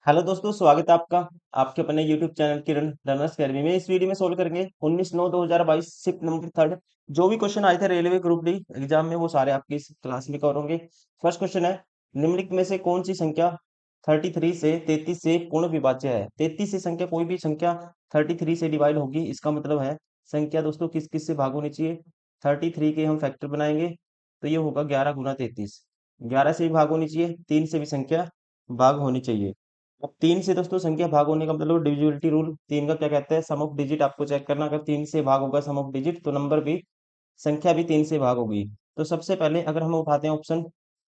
Hello दोस्तों, स्वागत है आपका आपके अपने यूट्यूब चैनल किरण लर्नर्स अकेडमी में। इस वीडियो में सोल्व करेंगे 19/9/2022 शिफ्ट नंबर थर्ड। जो भी क्वेश्चन आए थे रेलवे ग्रुप डी एग्जाम में वो सारे आपके इस क्लास में कवर होंगे। फर्स्ट क्वेश्चन है, निम्नलिखित में से कौन सी संख्या 33 से 33 से पूर्ण विभाज्य है। 33 से संख्या कोई भी संख्या 33 से डिवाइड होगी, इसका मतलब है संख्या दोस्तों किस किस से भाग होनी चाहिए। 33 के हम फैक्टर बनाएंगे तो ये होगा 11 × 33। 11 से भी भाग होनी चाहिए, 3 से भी संख्या भाग होनी चाहिए। अब 3 से दोस्तों संख्या भाग होने का मतलब डिविजिबिलिटी रूल 3 का क्या कहता है, सम ऑफ डिजिट आपको चेक करना। अगर 3 से भाग होगा सम ऑफ डिजिट तो नंबर भी संख्या भी 3 से भाग होगी। तो सबसे पहले अगर हम उठाते हैं ऑप्शन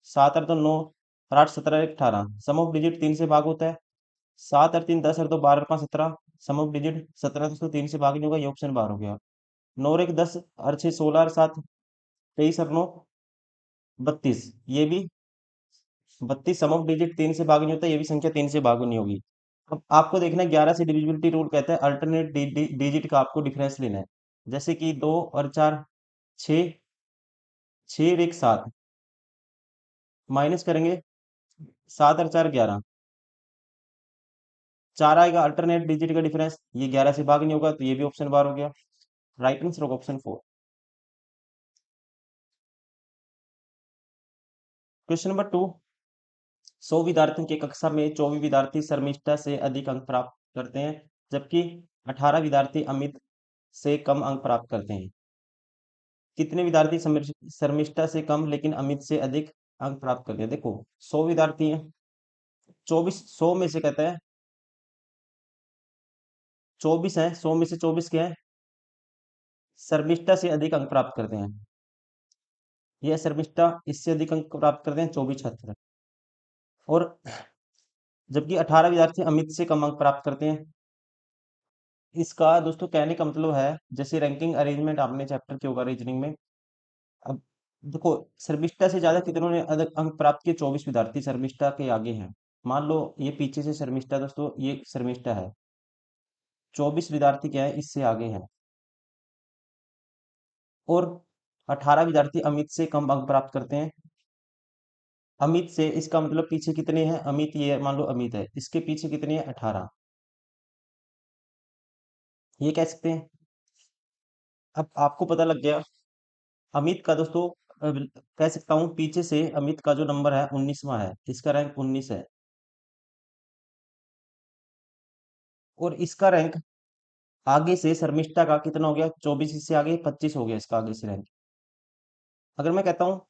7 और 2 9 और 8 17 18, सम ऑफ डिजिट 3 से भाग होता है। 7 और 3 10 और 2 12 और 5 17, सम ऑफ डिजिट 17 दोस्तों 3 से भाग नहीं होगा, ये ऑप्शन बाहर हो गया। 9 और 1 10 और 6 16 और 7 23 और 9 32, ये भी 32 सम ऑफ डिजिट 3 से भाग नहीं होता, ये भी संख्या 3 से भाग नहीं होगी। अब आपको देखना है 11 से डिविजिबिलिटी रूल कहता है अल्टरनेट डिजिट का आपको डिफरेंस लेना है। जैसे कि 2 और 4 6, 6 और 1 7, माइनस करेंगे 7 और 4 11, 4 आएगा अल्टरनेट डिजिट का डिफरेंस, ये 11 से भाग नहीं होगा तो ये भी ऑप्शन बार हो गया। राइट आंसर होगा ऑप्शन 4। क्वेश्चन नंबर 2, 100 विद्यार्थियों की कक्षा में 24 विद्यार्थी शर्मिष्ठा से अधिक अंक प्राप्त करते हैं, जबकि 18 विद्यार्थी अमित से कम अंक प्राप्त करते हैं। कितने विद्यार्थी शर्मिष्ठा से कम लेकिन अमित से अधिक अंक प्राप्त करते हैं। देखो 100 विद्यार्थी हैं, 24 100 में से कहता है 24 है, 100 में से 24 क्या है, शर्मिष्ठा से अधिक अंक प्राप्त करते हैं। यह शर्मिष्ठा इससे अधिक अंक प्राप्त करते हैं 24 छात्र। और जबकि 18 विद्यार्थी अमित से कम अंक प्राप्त करते हैं। इसका दोस्तों कहने का मतलब है जैसे रैंकिंग अरेंजमेंट आपने चैप्टर किया होगा रीजनिंग में। अब देखो शर्मिष्ठा से ज्यादा कितनों ने अधिक अंक प्राप्त किए, 24 विद्यार्थी शर्मिष्ठा के आगे हैं। मान लो ये पीछे से शर्मिष्ठा दोस्तों, ये शर्मिष्ठा है, 24 विद्यार्थी क्या है इससे आगे हैं। और 18 विद्यार्थी अमित से कम अंक प्राप्त करते हैं। अमित से इसका मतलब पीछे कितने हैं, अमित ये मान लो अमित है, इसके पीछे कितने हैं 18, ये कह सकते हैं। अब आपको पता लग गया अमित का दोस्तों, कह सकता हूँ पीछे से अमित का जो नंबर है 19वां है, इसका रैंक 19 है। और इसका रैंक आगे से शर्मिष्ठा का कितना हो गया, 24 इससे आगे 25 हो गया इसका आगे से रैंक। अगर मैं कहता हूँ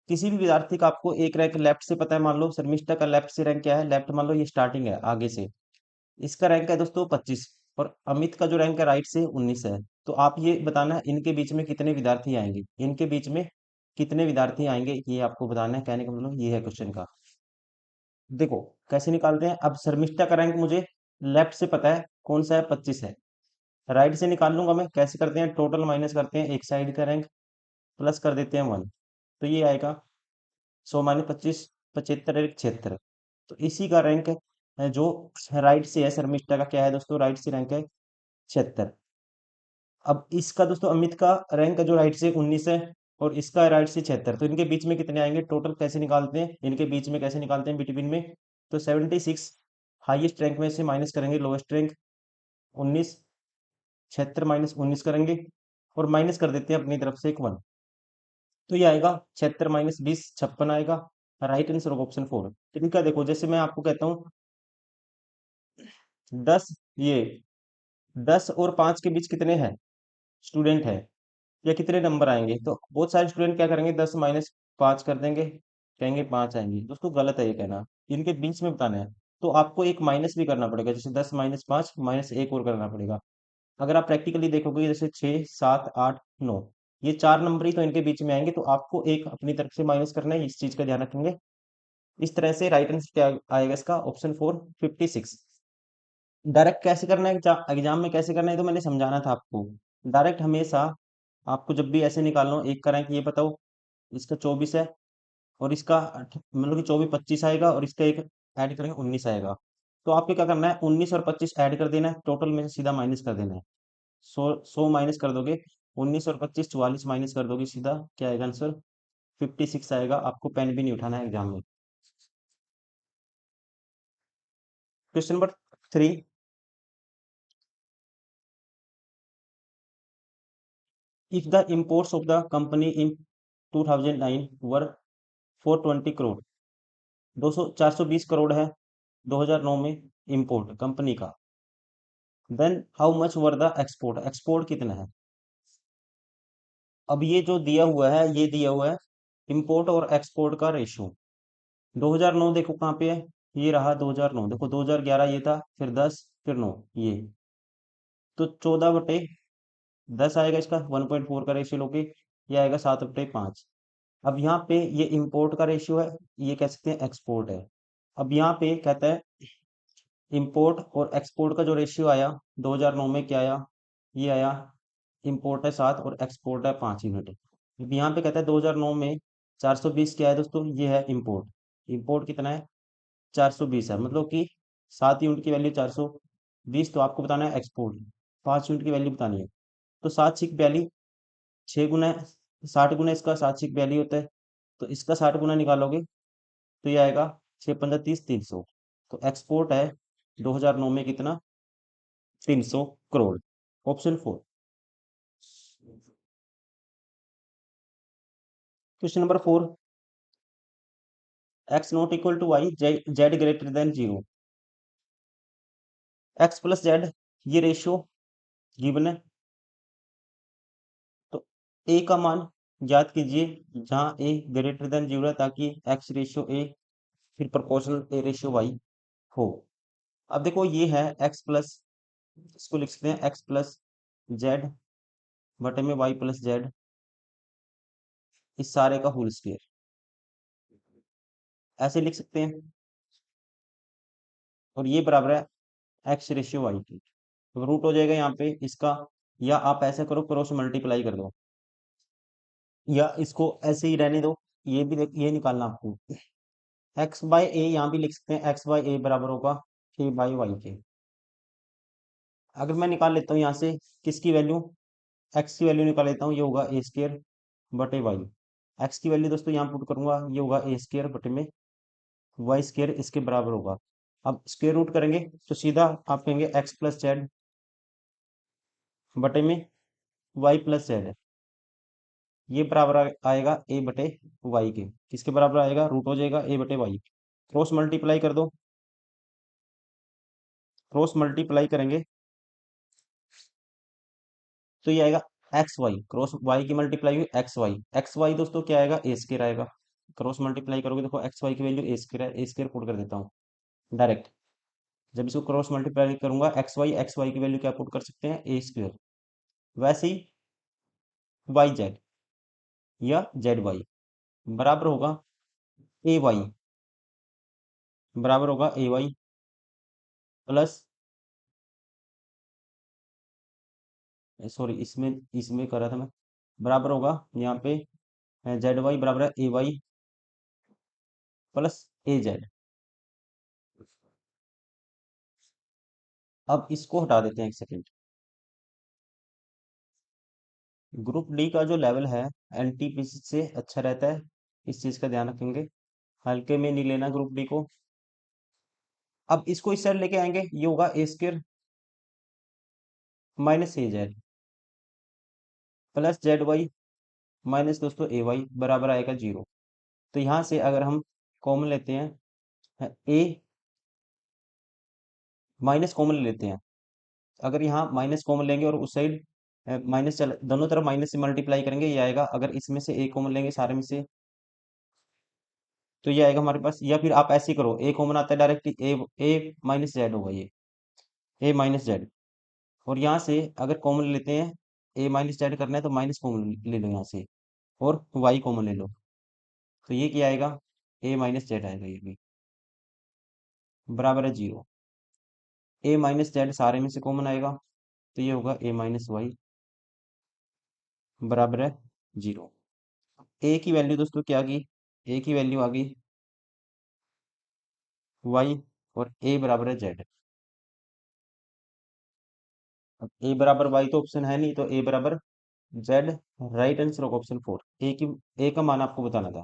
किसी भी विद्यार्थी का आपको एक रैंक लेफ्ट से पता है, मान लो शर्मिष्ठा का लेफ्ट से रैंक क्या है, लेफ्ट मान लो ये स्टार्टिंग है आगे से, इसका रैंक है दोस्तों 25, और अमित का जो रैंक है राइट से 19 है। तो आप ये बताना है इनके बीच में कितने विद्यार्थी आएंगे, इनके बीच में कितने विद्यार्थी आएंगे, ये आपको बताना है। कहने का मतलब ये है क्वेश्चन का। देखो कैसे निकालते हैं, अब शर्मिष्ठा का रैंक मुझे लेफ्ट से पता है कौन सा है, 25 है। राइट से निकाल लूंगा मैं, कैसे करते हैं, टोटल माइनस करते हैं एक साइड का रैंक, प्लस कर देते हैं 1, तो ये आएगा 100 - 25, 75 और 76। तो इसी का रैंक है जो राइट से है, शर्मिष्ठा का क्या है दोस्तों, राइट से रैंक है 76। अब इसका दोस्तों अमित का रैंक है जो राइट से 19 है, और इसका राइट से 76, तो इनके बीच में कितने आएंगे, टोटल कैसे निकालते हैं, इनके बीच में कैसे निकालते हैं बिटवीन में। तो 76 हाईएस्ट रैंक में से माइनस करेंगे लोएस्ट रैंक 19, 76 -19 करेंगे, और माइनस कर देते हैं अपनी तरफ से एक 1। तो ये आएगा 76 -20 56 आएगा। राइट आंसर होगा ऑप्शन 4। ठीक है, देखो जैसे मैं आपको कहता हूँ 10, ये 10 और 5 के बीच कितने हैं स्टूडेंट है, या कितने नंबर आएंगे, तो बहुत सारे स्टूडेंट क्या करेंगे 10 - 5 कर देंगे, कहेंगे 5 आएंगे। दोस्तों गलत है ये कहना, इनके बीच में बताना है। तो आपको एक माइनस भी करना पड़ेगा, जैसे 10 - 5 -1 और करना पड़ेगा। अगर आप प्रैक्टिकली देखोगे जैसे 6 7 8 9, ये 4 नंबर ही तो इनके बीच में आएंगे, तो आपको एक अपनी तरफ से माइनस करना है, इस चीज का ध्यान रखेंगे। इस तरह से राइट आंसर क्या आएगा इसका, ऑप्शन 4 56। डायरेक्ट कैसे करना है एग्जाम में, कैसे करना है तो मैंने समझाना था आपको। डायरेक्ट हमेशा आपको जब भी ऐसे निकालना हो, एक का रैंक ये बताओ, इसका 24 है, और इसका मतलब कि 24 25 आएगा, और इसका एक ऐड करेंगे 19 आएगा। तो आपको क्या करना है, 19 और 25 ऐड कर देना है, टोटल में से सीधा माइनस कर देना है। 100 माइनस कर दोगे, 19 और 25 44 माइनस कर दोगे, सीधा क्या आएगा आंसर, 56 आएगा। आपको पेन भी नहीं उठाना है एग्जाम में। Question number 3, if the imports of the company in 2009 were 420 crore, 420 crore है 2009 में इंपोर्ट कंपनी का, then how much were the export, export कितना है। अब ये जो दिया हुआ है, ये दिया हुआ है इंपोर्ट और एक्सपोर्ट का रेशियो। 2009 देखो कहाँ पे है, ये रहा 2009, देखो 2011 ये था, फिर 10, फिर 9, ये तो 14/10 आएगा इसका, 1.4 का रेशियो लोगे, ये आएगा 7/5। अब यहाँ पे ये इंपोर्ट का रेशियो है, ये कह सकते हैं एक्सपोर्ट है। अब यहाँ पे कहता है इंपोर्ट और एक्सपोर्ट का जो रेशियो आया 2009 में क्या आया, ये आया, इंपोर्ट है 7 और एक्सपोर्ट है 5 यूनिट। अब यहाँ पे कहता है 2009 में 420 क्या है दोस्तों, ये है इंपोर्ट। इंपोर्ट कितना है, 420 है, मतलब कि 7 यूनिट की वैल्यू 420, तो आपको बताना है एक्सपोर्ट 5 यूनिट की वैल्यू बतानी है। तो 7×6 = 6 गुना 60 गुना इसका 7×6 = होता है, तो इसका 60 गुना निकालोगे तो ये आएगा 6×5 = 30, 300। तो एक्सपोर्ट है 2009 में कितना, 300 crore. Option 4। Question number 4, X not equal to Y, Z greater than 0, X plus Z, ये रेशियो गिवन है। तो ए का मान ज्ञात कीजिए जहां ए ग्रेटर देन 0 है, ताकि एक्स रेशियो ए फिर प्रोपोर्शनल ए रेशियो वाई हो। अब देखो ये है एक्स प्लस, इसको लिख सकते हैं एक्स प्लस जेड बटे में वाई प्लस जेड, इस सारे का होल स्क्वायर, ऐसे लिख सकते हैं। और ये बराबर है एक्स रेशियो वाई की, तो रूट हो जाएगा यहाँ पे इसका, या आप ऐसे करो क्रॉस मल्टीप्लाई कर दो, या इसको ऐसे ही रहने दो। ये भी ये निकालना आपको, एक्स बाय ए यहाँ भी लिख सकते हैं, एक्स बाय ए बराबर होगा ए बाई वाई के। अगर मैं निकाल लेता हूँ यहाँ से किसकी वैल्यू, एक्स की वैल्यू निकाल लेता हूँ, ये होगा ए स्क्र बटे वाई। एक्स की वैल्यू दोस्तों यहाँ पुट करूंगा, ये होगा ए स्क्र बटे में वाई स्क्र, इसके बराबर होगा। अब स्क्वायर रूट करेंगे तो सीधा आप कहेंगे एक्स प्लस जेड बटे में वाई प्लस जेड, ये बराबर आएगा ए बटे वाई के, किसके बराबर आएगा, रूट हो जाएगा ए बटे वाई। क्रॉस मल्टीप्लाई कर दो, क्रॉस मल्टीप्लाई करेंगे तो ये आएगा एक्स वाई, क्रॉस वाई की मल्टीप्लाई हुई एक्स वाई, एक्स वाई दोस्तों क्या आएगा, ए स्क्र आएगा। क्रॉस मल्टीप्लाई करोगे, देखो एक्स वाई की वैल्यू ए स्क्र है, ए स्क्र पुट कर देता हूँ डायरेक्ट। जब इसको क्रॉस मल्टीप्लाई करूंगा एक्स वाई की वैल्यू क्या पुट कर सकते हैं, ए स्क्र। वैसे ही वाई जेड या जेड वाई बराबर होगा ए वाई, बराबर होगा ए वाई प्लस, सॉरी इसमें इसमें कर रहा था मैं, बराबर होगा यहाँ पे जेड वाई बराबर है ए वाई प्लस ए जेड। अब इसको हटा देते हैं एक सेकेंड। ग्रुप डी का जो लेवल है एनटीपीसी से अच्छा रहता है, इस चीज का ध्यान रखेंगे, हल्के में नहीं लेना ग्रुप डी को। अब इसको इस साइड लेके आएंगे, ये होगा A square minus A Z plus Z Y minus दोस्तों ए वाई बराबर आएगा 0। तो यहाँ से अगर हम कॉमन लेते हैं ए माइनस कॉमन लेते हैं, अगर यहाँ माइनस कॉमन लेंगे और उस साइड माइनस, चल दोनों तरफ माइनस से मल्टीप्लाई करेंगे, ये आएगा। अगर इसमें से ए कॉमन लेंगे सारे में से, तो ये आएगा हमारे पास, या फिर आप ऐसे ही करो, ए कॉमन आता है डायरेक्ट, ए माइनस जेड होगा ये, ए माइनस जेड। और यहाँ से अगर कॉमन लेते हैं, ए माइनस जेड करना है तो माइनस कॉमन ले लो यहाँ से, और वाई कॉमन ले लो, तो ये क्या आएगा, ए माइनस जेड आएगा, ये भी बराबर है 0। ए माइनस जेड सारे में से कॉमन आएगा, तो ये होगा ए माइनस वाई बराबर है 0। ए की वैल्यू दोस्तों क्या आ गई, ए की वैल्यू आ गई वाई, और ए बराबर है जेड। अब ए बराबर वाई तो ऑप्शन है नहीं, तो ए बराबर जेड, राइट आंसर होगा ऑप्शन 4। ए का मान आपको बताना था।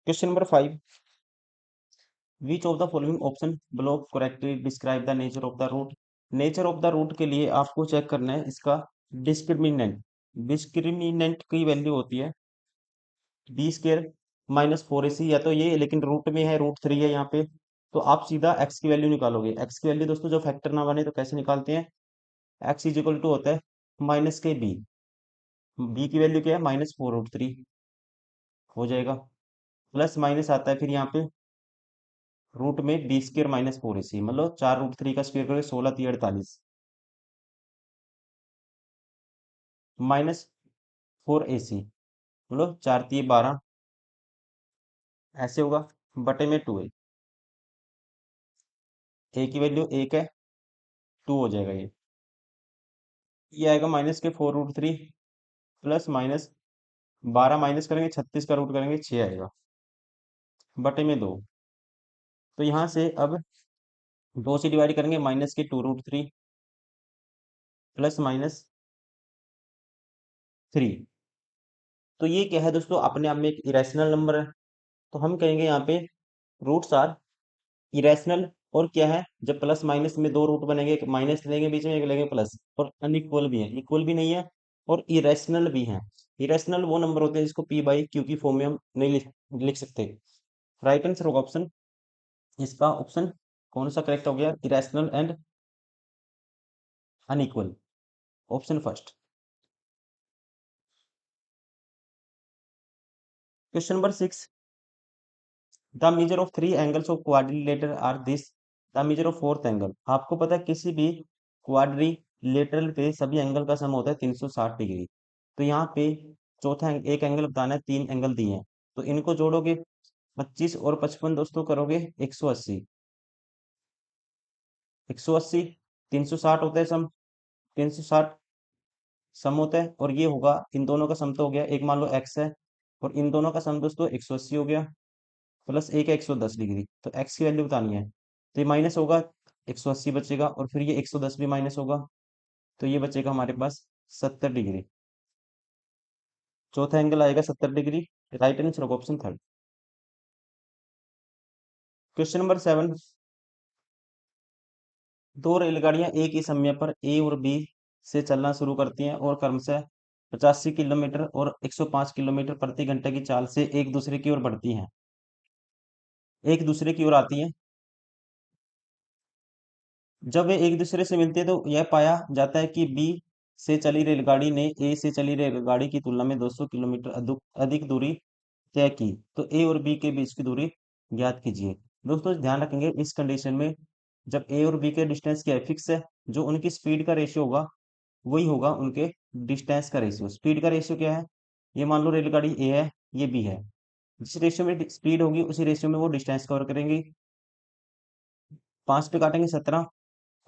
Question number 5, which of the following option block correctly describe the nature of the root. Nature of the root के लिए आपको चेक करना है इसका डिस्क्रिमिनेंट। डिस्क्रिमिनेंट की वैल्यू होती है बी स्केयर माइनस फोर ए सी, या तो ये, लेकिन रूट में है, रूट थ्री है यहाँ पे, तो आप सीधा एक्स की वैल्यू निकालोगे। एक्स की वैल्यू दोस्तों जब फैक्टर ना बने तो कैसे निकालते हैं, एक्स इज इक्वल टू होता है माइनस के बी, बी की वैल्यू क्या है माइनस फोर रूट थ्री हो जाएगा, प्लस माइनस आता है फिर यहाँ पे रूट में बी स्क्र माइनस फोर ए सी, मतलब चार रूट थ्री का स्क्र करोगे 16 3 48 माइनस फोर ए सी, मतलब 4 3 12 ऐसे होगा, बटे में टू ए की वैल्यू एक है, टू हो जाएगा ये आएगा माइनस के four root three plus minus 12 minus करेंगे 36 का रूट करेंगे 6 आएगा, बटे में दो। तो यहाँ से अब दो से डिवाइड करेंगे माइनस के two root three plus minus three. तो ये क्या है दोस्तों, अपने आप में एक इरेशनल नंबर है, तो हम कहेंगे यहाँ पे रूट्स आर इरेशनल। और क्या है, जब प्लस माइनस में दो रूट बनेंगे, एक माइनस लेंगे बीच में, एक लेंगे प्लस, और अनइक्वल भी है, इक्वल भी नहीं है और इरेशनल भी है। इरेशनल वो नंबर होते हैं जिसको पी बाई क्यू की फॉर्म में हम नहीं लिख सकते। राइट आंसर होगा ऑप्शन, इसका ऑप्शन कौन सा करेक्ट हो गया, irrational and unequal, option first. Question number 6, the measure of three angles of quadrilateral are this, the measure of fourth angle. आपको पता है किसी भी क्वाड्रिलेटरल पे सभी एंगल का सम होता है 360 डिग्री। तो यहाँ पे चौथा एक एंगल बताना है, तीन एंगल दिए हैं, तो इनको जोड़ोगे 25 और 55 दोस्तों करोगे 180, 180 360 होता है सम, 360 सम होता है, और ये होगा इन दोनों का सम तो हो गया, एक मान लो एक्स है और इन दोनों का सम दोस्तों 180 हो गया, प्लस एक है 110 डिग्री, तो एक्स की वैल्यू बतानी है, तो ये माइनस होगा 180 बचेगा, और फिर ये 110 भी माइनस होगा, तो ये बचेगा हमारे पास 70 डिग्री। चौथा एंगल आएगा 70 डिग्री। राइट आंसर होगा ऑप्शन थर्ड। क्वेश्चन नंबर 7, दो रेलगाड़ियां एक ही समय पर ए और बी से चलना शुरू करती हैं और क्रमशः 85 किलोमीटर और 105 किलोमीटर प्रति घंटे की चाल से एक दूसरे की ओर बढ़ती हैं, एक दूसरे की ओर आती हैं। जब वे एक दूसरे से मिलते हैं तो यह पाया जाता है कि बी से चली रेलगाड़ी ने ए से चली रेलगाड़ी की तुलना में 200 किलोमीटर अधिक दूरी तय की, तो ए और बी के बीच की दूरी ज्ञात कीजिए। दोस्तों ध्यान रखेंगे इस कंडीशन में, जब ए और बी के डिस्टेंस क्या है, फिक्स है, जो उनकी स्पीड का रेशियो होगा वही होगा उनके डिस्टेंस का रेशियो। स्पीड का रेशियो क्या है, ये मान लो रेलगाड़ी ए है, ये बी है, जिस रेशियो में स्पीड होगी उसी रेशियो में वो डिस्टेंस कवर करेंगी। पांच पे काटेंगे 17,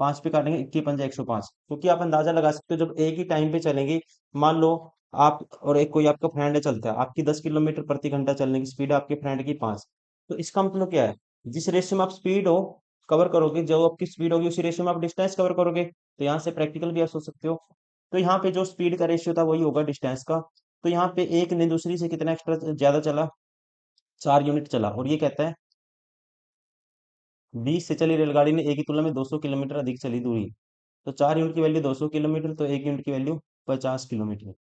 पांच पे काटेंगे 21 पंजा 105, क्योंकि आप अंदाजा लगा सकते हो जब एक ही टाइम पे चलेंगे, मान लो आप और एक कोई आपका फ्रेंड है चलता है, आपकी 10 किलोमीटर प्रति घंटा चलने की स्पीड है, आपके फ्रेंड की 5, तो इसका मतलब क्या है, जिस रेशियो में आप स्पीड हो कवर करोगे, जो आपकी स्पीड होगी उसी रेशियो में आप डिस्टेंस कवर करोगे। तो यहाँ से प्रैक्टिकल भी आप सोच सकते हो, तो यहाँ पे जो स्पीड का रेशियो था वही होगा डिस्टेंस का। तो यहाँ पे एक ने दूसरी से कितना एक्स्ट्रा ज्यादा चला, 4 यूनिट चला, और ये कहता है 20 से चली रेलगाड़ी ने ए की तुलना में 200 किलोमीटर अधिक चली दूरी, तो 4 यूनिट की वैल्यू 200 किलोमीटर, तो एक यूनिट की वैल्यू 50 किलोमीटर।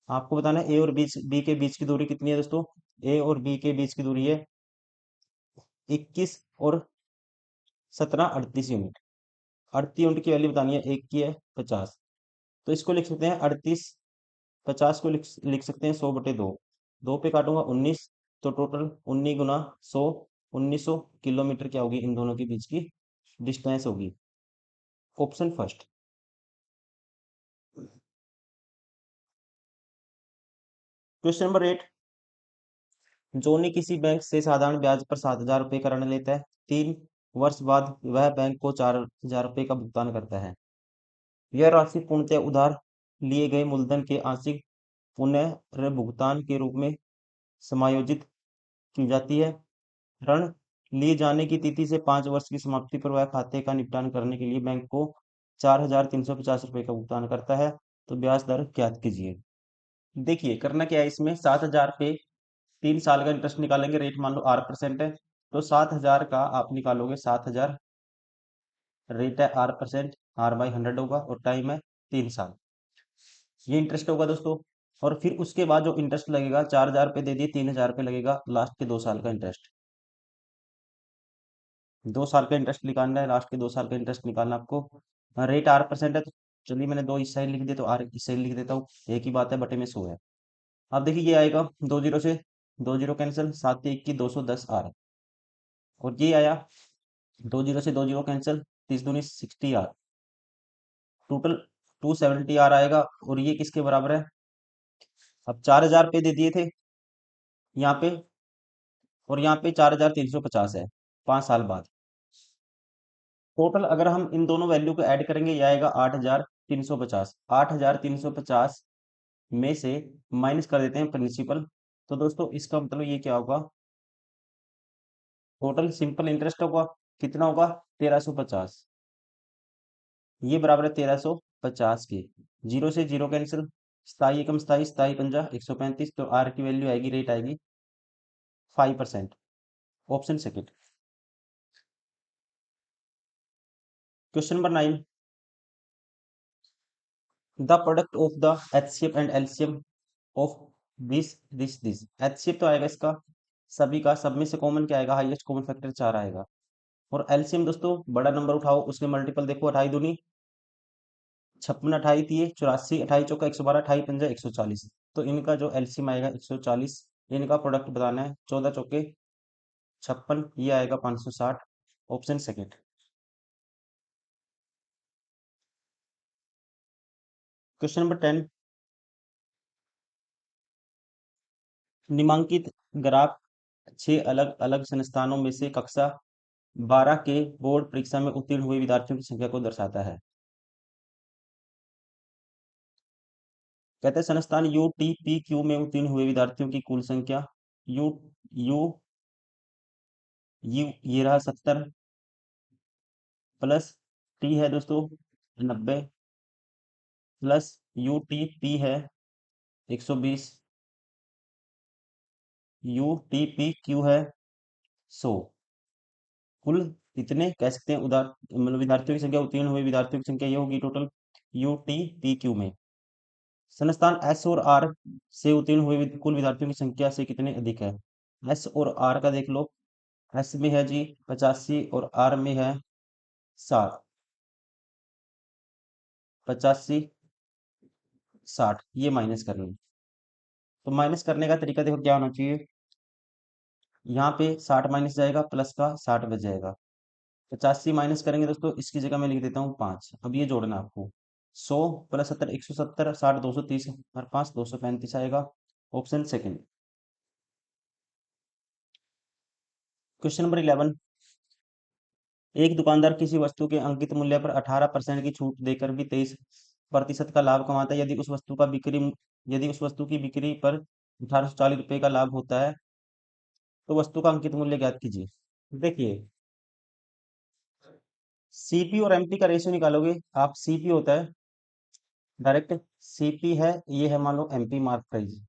आपको बताना है ए और बी के बीच की दूरी कितनी है दोस्तों, ए और बी के बीच की दूरी है 21 और 17 38 यूनिट। 38 यूनिट की वैल्यू बतानी है, एक की है 50, तो इसको लिख सकते हैं 38, 50 को लिख सकते हैं 100/2, दो पे काटूंगा 19, तो टोटल 19 गुना 100, 1900 किलोमीटर क्या होगी इन दोनों के बीच की डिस्टेंस होगी, ऑप्शन फर्स्ट। क्वेश्चन नंबर 8, जोनी किसी बैंक से साधारण ब्याज पर 7,000 रुपये का ऋण लेता है, 3 वर्ष बाद वह बैंक को 4,000 रुपये का भुगतान करता है। यह राशि पूर्णतः उधार लिए गए मूलधन के आंशिक पुनर्भुगतान के रूप में समायोजित की जाती है। ऋण लिए जाने की तिथि से 5 वर्ष की समाप्ति पर वह खाते का निपटान करने के लिए बैंक को 4,350 रुपये का भुगतान करता है। तो ब्याज दर ज्ञात कीजिए। देखिए करना क्या है, इसमें 7,000 पे 3 साल का इंटरेस्ट निकालेंगे, रेट मान लो 8% है, तो 7,000 का आप निकालोगे, 7,000 रेट है, 8%, R/100 होगा, और टाइम है 3 साल। ये इंटरेस्ट होगा दोस्तों। और फिर उसके बाद जो इंटरेस्ट लगेगा, 4,000 पे दे दिए, 3,000 पे लगेगा लास्ट के 2 साल का इंटरेस्ट। 2 साल का इंटरेस्ट निकालना है, लास्ट के 2 साल का इंटरेस्ट निकालना आपको। रेट 8% है, तो चलिए मैंने दो इस साइड लिख दिए, तो आर इस साइड लिख देता हूँ, एक ही बात है, बटे में 100 है। अब देखिए ये आएगा, 2 जीरो से 2 जीरो कैंसिल, 7 1 की 210 R। और ये आया, 2 जीरो से 2 जीरो कैंसिल, 30 दूनी 60 R। टोटल 270 R आएगा। और ये किसके बराबर है? अब 4,000 पे दे दिए थे यहाँ पे, और यहाँ पे 4,350 है 5 साल बाद। टोटल अगर हम इन दोनों वैल्यू को ऐड करेंगे, ये आएगा 8,350। 8,350 में से माइनस कर देते हैं प्रिंसिपल। तो दोस्तों इसका मतलब ये क्या होगा? टोटल सिंपल इंटरेस्ट होगा, कितना होगा? 1,350। ये बराबर है 1,350 के। जीरो से जीरो कैंसिल, सताई एकम सताई, सताई पंजा 135, तो आर की वैल्यू आएगी, रेट आएगी 5%। Option second. Question number 9, the product of the HCF and LCM of this. HCF तो आएगा इसका सभी का, सब में से कॉमन क्या आएगा? हाईएस्ट कॉमन फैक्टर 4 आएगा। और एलसीएम दोस्तों, बड़ा नंबर उठाओ, उसके मल्टीपल देखो, 28 दूनी 56, 28 84, 28 चौका 112, 28 पंजा 140। तो इनका जो एलसीएम आएगा 140। इनका प्रोडक्ट बताना है, 14 चौके 56, ये आएगा 560। Option second. क्वेश्चन नंबर 10, निम्नांकित ग्राफ 6 अलग अलग संस्थानों में से कक्षा 12 के बोर्ड परीक्षा में उत्तीर्ण हुए विद्यार्थियों की संख्या को दर्शाता है। कहते हैं संस्थान UTPQ में उत्तीर्ण हुए विद्यार्थियों की कुल संख्या, यू यू यू ये रहा 70, प्लस टी है दोस्तों 90, प्लस UTP है 120, UTPQ है 100। कुल कितने कह सकते हैं उदार मतलब विद्यार्थियों की संख्या, उत्तीर्ण हुए विद्यार्थियों की संख्या ये होगी टोटल UTPQ में। संस्थान एस और आर से उत्तीर्ण हुए कुल विद्यार्थियों की संख्या से कितने अधिक है? एस और आर का देख लो। एस में है जी 85, और आर में है 60। 85 60, ये माइनस करना है। तो माइनस करने का तरीका देखो क्या होना चाहिए। यहाँ पे 60 माइनस जाएगा, प्लस का 60 बच जाएगा। 85 माइनस करेंगे दोस्तों, इसकी जगह मैं लिख देता हूँ 5। अब ये जोड़ना है आपको, 100 + 70 170, 60 230, और 5 235 आएगा। Option second. क्वेश्चन नंबर 11, एक दुकानदार किसी वस्तु के अंकित मूल्य पर 18% की छूट देकर भी 23% का लाभ कमाता है। यदि उस वस्तु की बिक्री पर 1840 रुपये का लाभ होता है, तो वस्तु का अंकित मूल्य ज्ञात कीजिए। देखिए, सीपी और एमपी का रेशियो निकालोगे आप। सीपी होता है डायरेक्ट, सीपी है, ये है मान लो एमपी मार्क प्राइस।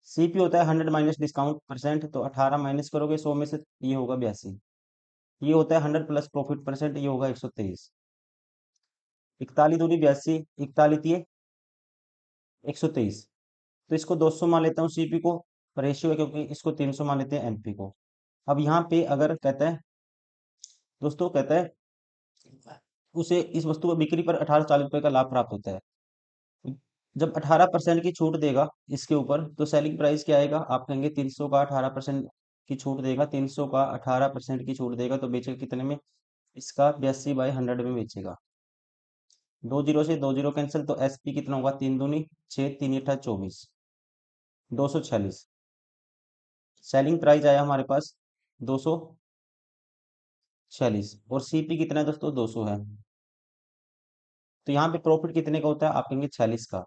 सीपी होता है 100 माइनस डिस्काउंट परसेंट, तो 18 माइनस करोगे 100 में से, ये होगा 82। ये होता है 100 प्लस प्रॉफिट परसेंट, ये होगा 123। 41 दूनी 82, 41 ये 123। तो इसको 200 मान लेता हूँ सीपी को, रेशियो है क्योंकि, इसको 300 मान लेते हैं एमपी को। अब यहाँ पे अगर कहता है दोस्तों, कहता है उसे इस वस्तु को बिक्री पर 1840 रुपये का लाभ प्राप्त होता है। जब 18% की छूट देगा इसके ऊपर, तो सेलिंग प्राइस क्या आएगा? आप कहेंगे 300 का 18% की छूट देगा, 300 का 18% की छूट देगा, तो बेचेगा कितने में? इसका 82/100 में बेचेगा। 2 जीरो से 2 जीरो कैंसिल, तो एसपी कितना होगा? 3 दूनी 6, 3 × 8 = 24, 246। सेलिंग प्राइस आया हमारे पास 246, और सीपी कितना है दोस्तों? 200 है। तो यहाँ पे प्रॉफिट कितने का होता है? आप कहेंगे 46 का।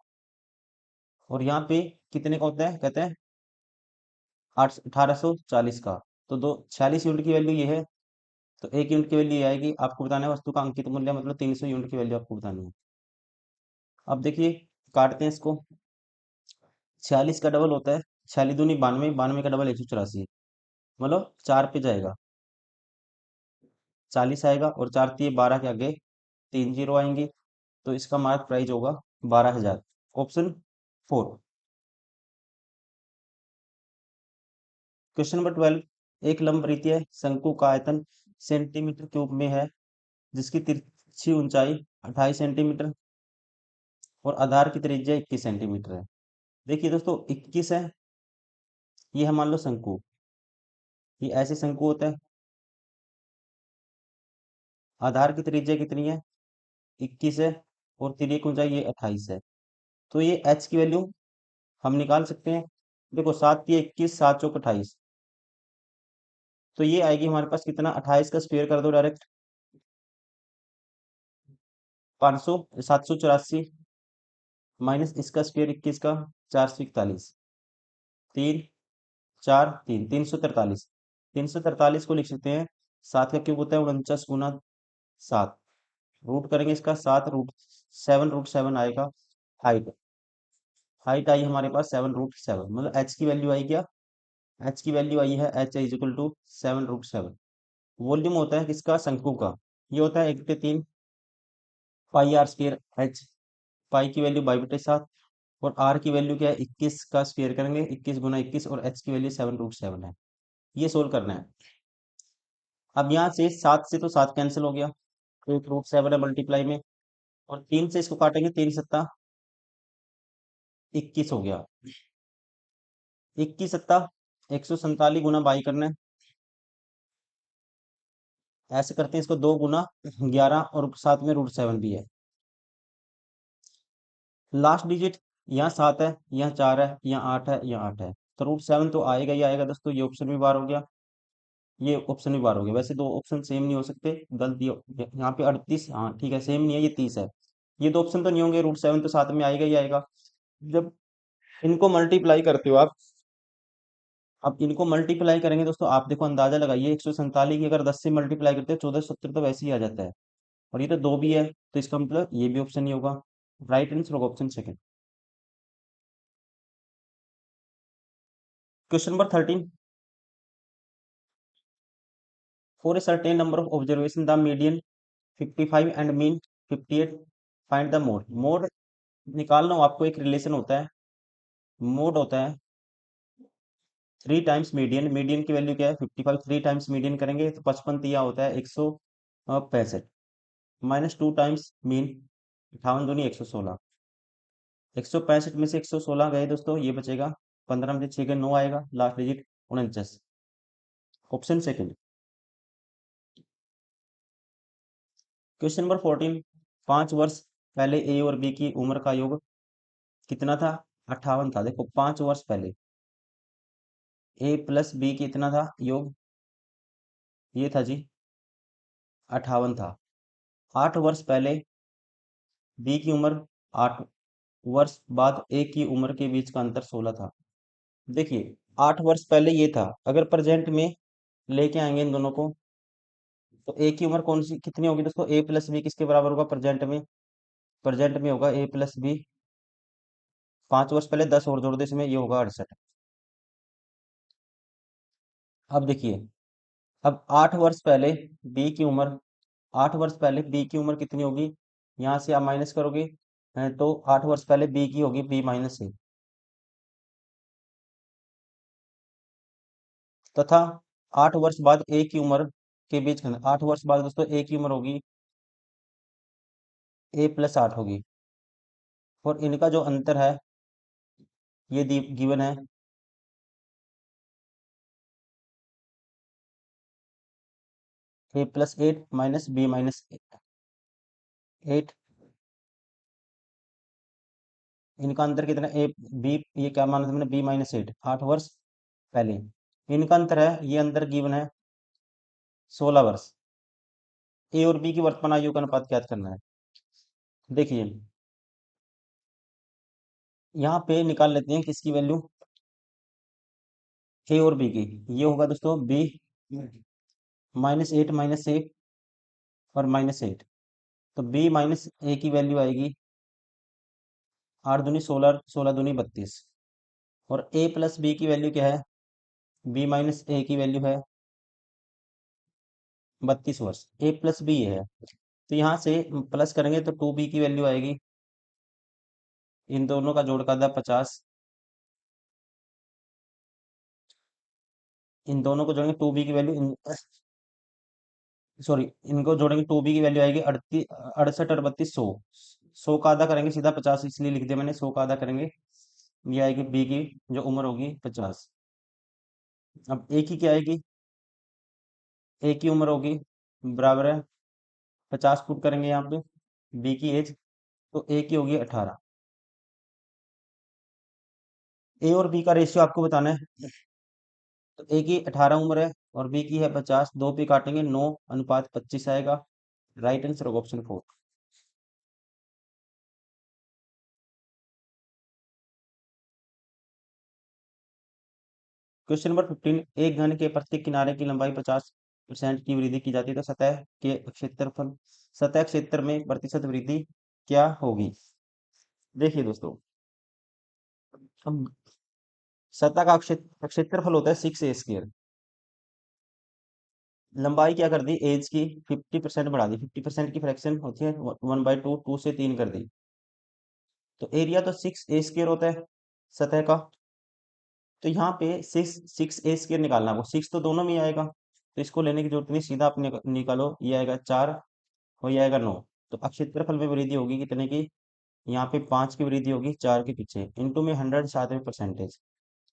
और यहाँ पे कितने का होता है? कहते हैं 1840 का। तो दो 46 यूनिट की वैल्यू ये है, तो 1 यूनिट की वैल्यू ये आएगी। आपको बताना है वस्तु का अंकित मूल्य, मतलब 300 यूनिट की वैल्यू आपको बतानी है। अब देखिए, काटते हैं इसको। 46 का डबल होता है छियाली दूनी 92, 92 का डबल 184, मतलब 4 पे जाएगा, 40 आएगा, और 4 तिये 12 के आगे 3 जीरो आएंगे, तो इसका मार्क प्राइस होगा 12,000। ऑप्शन 4। क्वेश्चन नंबर 12, एक लंबवृत्तीय शंकु का आयतन सेंटीमीटर क्यूब में है, जिसकी तिरछी ऊंचाई 28 सेंटीमीटर और आधार की त्रिज्या 21 सेंटीमीटर है। देखिए दोस्तों, 21 है, ये है मान लो शंकु, ये ऐसे शंकु होता है। आधार की त्रिज्या कितनी है? 21 है, और तिर्यक ऊंचाई ये 28 है। तो ये एच की वैल्यू हम निकाल सकते हैं। देखो, 7 तिये 21, 7 चौक 28, तो ये आएगी हमारे पास कितना, 28 का स्क्वायर कर दो डायरेक्ट, 500, 784 माइनस इसका स्क्वायर 21 का, 441, 3 4 3, 343। 343 को लिख सकते हैं, 7 का क्यूब होता है 49 गुना 7, रूट करेंगे इसका 7 रूट 7 आएगा। हाइट हाइट आई हमारे पास 7 रूट 7, मतलब एच की वैल्यू आई क्या, एच की वैल्यू आई है, H is equal to 7 root 7। Volume होता है किसका, शंकु का, ये होता है 1/3 pi R square H. Pi की वैल्यू 22/7, और आर की वैल्यू क्या है, 21 का स्क्वायर करेंगे, 21 गुना 21, और एच की वैल्यू 7 रूट 7 है। ये सोल्व करना है। अब यहाँ से 7 से तो 7 कैंसिल हो गया, 1 रूट 7 है मल्टीप्लाई में, और 3 से इसको काटेंगे, 3 सत्ता 21 हो गया, 21 सत्ता 147 गुना बाई करना है। ऐसे करते हैं इसको, 2 गुना 11, और साथ में रूट 7 भी है। लास्ट डिजिट, यहाँ 7 है, यहाँ 4 है, यहाँ 8 है, यहाँ 8 है, तो रूट 7 तो आएगा ही आएगा दोस्तों। ये ऑप्शन भी बार हो गया, ये ऑप्शन भी बार हो गया। वैसे दो ऑप्शन सेम नहीं हो सकते, गलती यहाँ पे 38, हाँ ठीक है, सेम नहीं है, ये 30 है। ये दो ऑप्शन तो नहीं होंगे, रूट 7 तो साथ में आएगा ही आएगा। जब इनको मल्टीप्लाई करते हो आप, अब इनको मल्टीप्लाई करेंगे दोस्तों, आप देखो अंदाजा लगाइए, 147 की अगर 10 से मल्टीप्लाई करते हैं, 1470 तो वैसे ही आ जाता है, और ये तो 2 भी है, तो इसका मतलब ये भी ऑप्शन नहीं होगा। राइट आंसर होगा option second. Question number 13, for a certain number of observation the median 55 and mean 58, find the mode. Mode निकालना हो आपको, एक रिलेशन होता है, मोड होता है 3 टाइम्स मीडियन। मीडियन की वैल्यू क्या है, 55, 3 टाइम्स मीडियन करेंगे तो 55 तिया होता है 165, माइनस 2 टाइम्स मीन, 58 दूनी 116, 165 में से 116 गए दोस्तों, ये बचेगा 15 में से 6 के 9 आएगा, last digit 49, option second. Question number 14, 5 वर्ष पहले ए और बी की उम्र का योग कितना था, 58 था। देखो 5 वर्ष पहले ए प्लस बी कितना था योग, ये था जी 58 था। 8 वर्ष पहले बी की उम्र, 8 वर्ष बाद ए की उम्र के बीच का अंतर 16 था। देखिए 8 वर्ष पहले ये था, अगर प्रेजेंट में लेके आएंगे इन दोनों को, तो ए की उम्र कौन सी कितनी होगी दोस्तों, ए प्लस बी किसके बराबर होगा प्रेजेंट में, प्रेजेंट में होगा ए प्लस बी। 5 वर्ष पहले 10 और जोड़ दे इसमें, ये होगा 68। अब देखिए, अब 8 वर्ष पहले बी की उम्र, 8 वर्ष पहले बी की उम्र कितनी होगी, यहाँ से आप माइनस करोगे, तो 8 वर्ष पहले बी की होगी B-A, तथा 8 वर्ष बाद ए की उम्र के बीच का, 8 वर्ष बाद दोस्तों ए की उम्र होगी A+8 होगी, और इनका जो अंतर है ये गिवन है, A+8 माइनस B-8, इनका अंतर कितना, ए बी, ये क्या माना था मैंने, B-8, 8 वर्ष पहले, इनका अंतर है, ये अंतर गिवन है 16 वर्ष। ए और बी की वर्तमान आयु का अनुपात ज्ञात करना है। देखिए यहाँ पे निकाल लेते हैं किसकी वैल्यू, ए और बी की। ये होगा दोस्तों B-8 और -8, तो B-A की वैल्यू आएगी 8 दूनी 16, 16 दूनी 32, और ए प्लस बी की वैल्यू क्या है? बी माइनस ए की वैल्यू है 32 वर्ष। ए प्लस बी है, तो यहाँ से प्लस करेंगे तो 2b की वैल्यू आएगी, इन दोनों का जोड़ कर 50, इन दोनों को जोड़ेंगे 2b की वैल्यू, सॉरी, इनको जोड़ेंगे 2b की वैल्यू आएगी 38, 68 और 32, 100। 100 का आधा करेंगे सीधा 50, इसलिए लिख दिया मैंने 100 का आधा करेंगे, ये आएगी बी की जो उम्र होगी 50। अब ए की क्या आएगी? ए की उम्र होगी बराबर है 50 पुट करेंगे यहाँ पे, बी की एज, तो ए की होगी 18। ए और बी का रेशियो आपको बताना है। तो ए की 18 उम्र है और बी की है 50, दो पे काटेंगे 9:25 आएगा। राइट आंसर होगा ऑप्शन 4। क्वेश्चन नंबर 15, एक घन के प्रत्येक किनारे की लंबाई 50% की वृद्धि की जाती है, तो सतह के क्षेत्रफल, सतह क्षेत्र में प्रतिशत वृद्धि क्या होगी? देखिए दोस्तों, हम सतह का क्षेत्रफल होता है 6a²। लंबाई क्या कर दी? एज की 50% बढ़ा दी, 50% की फ्रैक्शन होती है 1/2, 2 से 3 कर दी, तो एरिया तो 6a² होता है सतह का। तो यहाँ पे सिक्स ए स्क्र निकालना, वो 6 तो दोनों में ही आएगा, तो इसको लेने की जरूरत नहीं, सीधा आप निकालो, ये आएगा 4 और ये आएगा 9। तो अब क्षेत्रफल में वृद्धि होगी कितने की? यहाँ पे 5 की वृद्धि होगी 4 के पीछे, इंटू में 100, साथ में परसेंटेज,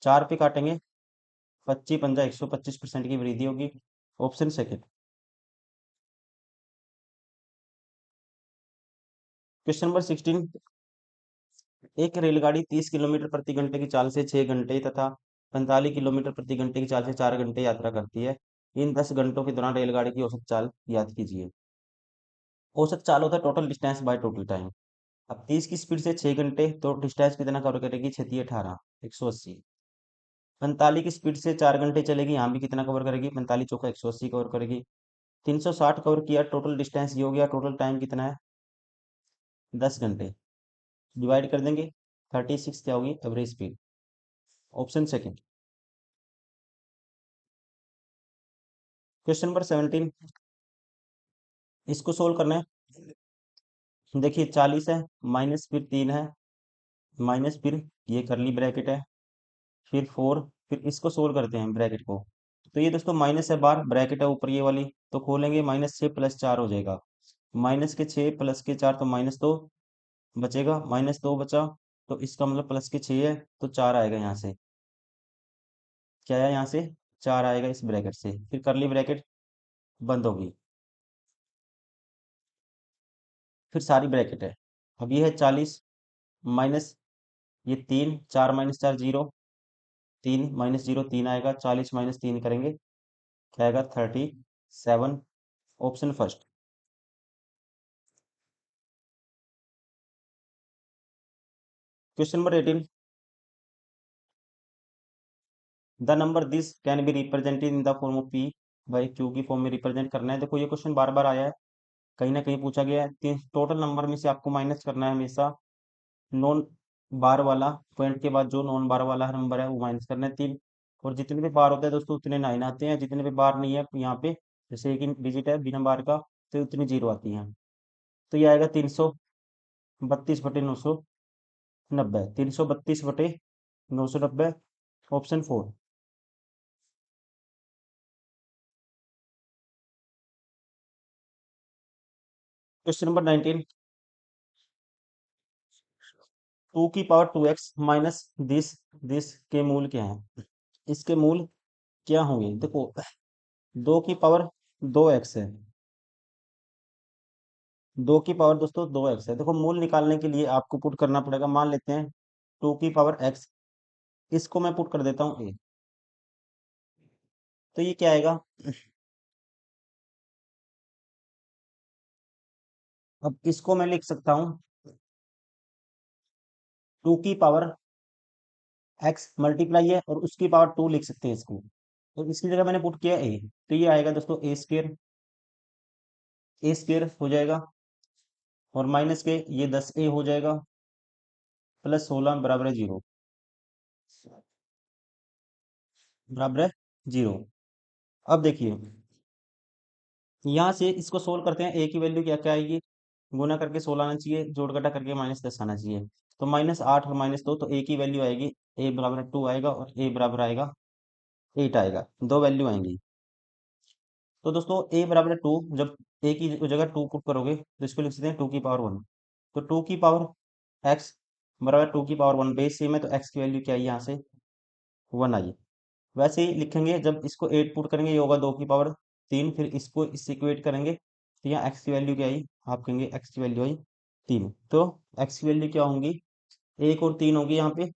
4 पे काटेंगे 25 पंजा 125% की वृद्धि होगी। Option second. क्वेश्चन नंबर 16, एक रेलगाड़ी 30 किलोमीटर प्रति घंटे की चाल से 6 घंटे तथा 45 किलोमीटर प्रति घंटे की चाल से 4 घंटे यात्रा करती है। इन 10 घंटों के दौरान रेलगाड़ी की औसत चाल याद कीजिए। औसत चाल होता है total distance by total time. अब 30 की स्पीड से 6 घंटे, तो डिस्टेंस कितना कवर करेगी? 6 18, 180। 45 की स्पीड से 4 घंटे चलेगी, यहाँ भी कितना कवर करेगी? 45 चौका 180 कवर करेगी। 360 कवर किया, टोटल डिस्टेंस ये हो गया, टोटल टाइम कितना है? 10 घंटे। डिवाइड कर देंगे, 36 क्या होगी average speed? Option second. Question number 17, इसको सोल्व करना है। देखिए 40 है, माइनस फिर 3 है, माइनस फिर ये करली ब्रैकेट है, फिर 4, फिर इसको सोल्व करते हैं ब्रैकेट को। तो ये दोस्तों माइनस है, बार ब्रैकेट है ऊपर ये वाली, तो खोलेंगे, -6 + 4 हो जाएगा, -6 + 4 तो -2 बचेगा, -2 बचा, तो इसका मतलब +6 है, तो 4 आएगा यहाँ से। क्या है यहाँ से? 4 आएगा इस ब्रैकेट से, फिर करली ब्रैकेट बंद होगी, फिर सारी ब्रैकेट है। अब ये है 40 माइनस ये 3, 4 - 4 0, 3 -0 3 आएगा, 40 - 3 करेंगे, क्या आएगा? 37। Option first. Question number 18, the number this can be represented in the form of P by Q की फॉर्म में रिप्रेजेंट करना है। देखो ये क्वेश्चन बार बार आया है, कहीं ना कहीं पूछा गया है। टोटल नंबर में से आपको माइनस करना है हमेशा नॉन बार वाला, पॉइंट के बाद जो नॉन बार वाला नंबर है वो माइनस करना है 3। और जितने भी बार होते हैं दोस्तों उतने 9 आते हैं, जितने भी बार नहीं है यहाँ पे, जैसे एक डिजिट है बिना बार का, तो उतनी 0 आती हैं। तो ये आएगा 332/990, 332/990, ऑप्शन 4। क्वेश्चन नंबर 19, 2 की पावर 2x माइनस दिस के मूल क्या है? इसके मूल क्या होंगे? देखो 2 की पावर 2x है, 2 की पावर दोस्तों 2x है। देखो मूल निकालने के लिए आपको पुट करना पड़ेगा, मान लेते हैं 2 की पावर x, इसको मैं पुट कर देता हूँ a, तो ये क्या आएगा? अब इसको मैं लिख सकता हूँ 2 की पावर x मल्टीप्लाई है और उसकी पावर 2 लिख सकते हैं इसको, तो इसकी जगह मैंने पुट किया a, तो ये आएगा दोस्तों a² हो जाएगा, और माइनस के ये 10a हो जाएगा, +16 बराबर है 0। बराबर है 0। अब देखिए, यहाँ से इसको सोल्व करते हैं। ए की वैल्यू क्या क्या आएगी, गुना करके 16 आना चाहिए, जोड़ घटा करके -10 आना चाहिए। तो -8 और -2, तो ए की वैल्यू आएगी, ए बराबर 2 आएगा और ए बराबर आएगा 8 आएगा, दो वैल्यू आएंगी। तो दोस्तों ए बराबर 2, जब ए की जगह 2 पुट करोगे तो इसको लिख सकते हैं 2 की पावर 1। तो 2 की पावर x बराबर 2 की पावर 1, बेस सेम है तो x की वैल्यू क्या आई यहाँ से 1 आई। वैसे ही लिखेंगे, जब इसको 8 पुट करेंगे ये होगा 2 की पावर 3, फिर इसको इससे इक्वेट करेंगे तो यहाँ x की वैल्यू क्या आई, आप कहेंगे x की वैल्यू आई 3। तो x की वैल्यू क्या होंगी, 1 और 3 होगी यहाँ पे,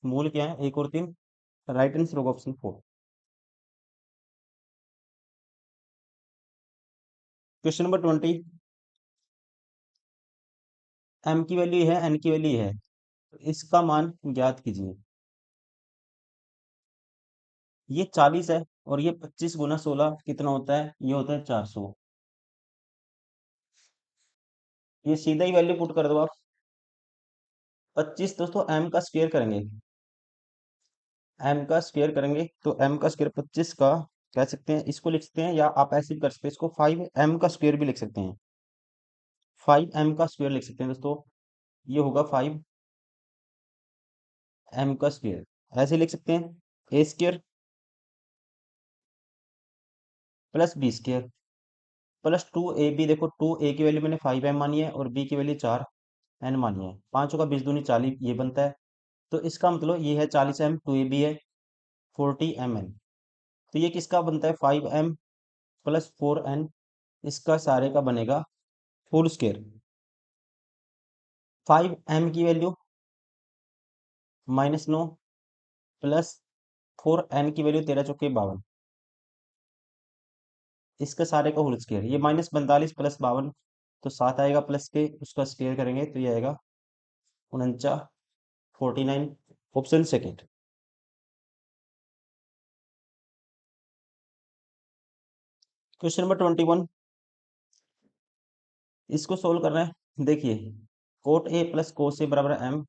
मूल क्या है 1 और 3, राइट आंसर होगा ऑप्शन 4। क्वेश्चन नंबर 20, m की वैल्यू है, n की वैल्यू है, तो इसका मान ज्ञात कीजिए। ये 40 है और ये 25 × 16 कितना होता है, ये होता है 400। ये सीधा ही वैल्यू पुट कर दो आप। 25 दोस्तों m का स्क्वायर करेंगे, m का स्क्वायर करेंगे तो m का स्क्वायर 25 का कह सकते हैं, इसको लिख सकते हैं, या आप ऐसे भी कर सकते हैं, इसको 5m का स्क्वायर भी लिख सकते हैं। 5m का स्क्वायर लिख सकते हैं दोस्तों, ये होगा 5m का स्क्वायर। ऐसे लिख सकते हैं a² plus b² plus 2ab। देखो 2a की वैल्यू मैंने 5m मानी है और b की वैल्यू 4n मानी है, पांचों का 20 दूनी 40 ये बनता है। तो इसका मतलब ये है 40m, 2ab है 40mn। तो ये किसका बनता है 5m प्लस 4n, इसका सारे का बनेगा फुल स्क्वायर। 5m की वैल्यू -9 प्लस 4n की वैल्यू 13 × 52, इसका सारे का होल स्क्वायर। ये -45 प्लस 52, तो 7 आएगा प्लस के, उसका स्क्वायर करेंगे तो ये आएगा 49 ऑप्शन सेकेंड। क्वेश्चन नंबर 21, इसको सोल्व करना है। देखिए, cot A plus cos A बराबर m,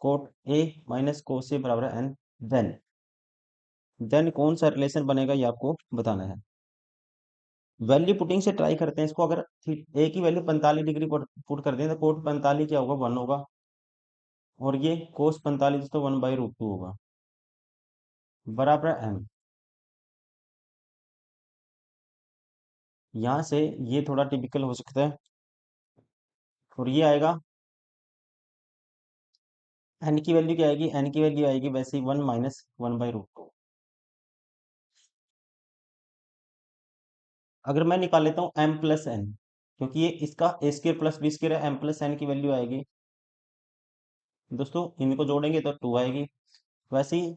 cot A minus cos A बराबर n, देन कौन सा रिलेशन बनेगा ये आपको बताना है। वैल्यू पुटिंग से ट्राई करते हैं इसको। अगर ए की वैल्यू 45 डिग्री पुट कर दें तो कोट 45 क्या होगा 1 होगा, और ये कोस 45 तो 1/√2 होगा, बराबर m। यहाँ से ये थोड़ा टिपिकल हो सकता है, और ये आएगा n की वैल्यू क्या आएगी, n की वैल्यू आएगी वैसे ही 1 माइनस 1/√2। अगर मैं निकाल लेता हूँ m प्लस n, क्योंकि ये इसका a² प्लस b² है, m प्लस n की वैल्यू आएगी दोस्तों, इनको जोड़ेंगे तो 2 आएगी। वैसे ही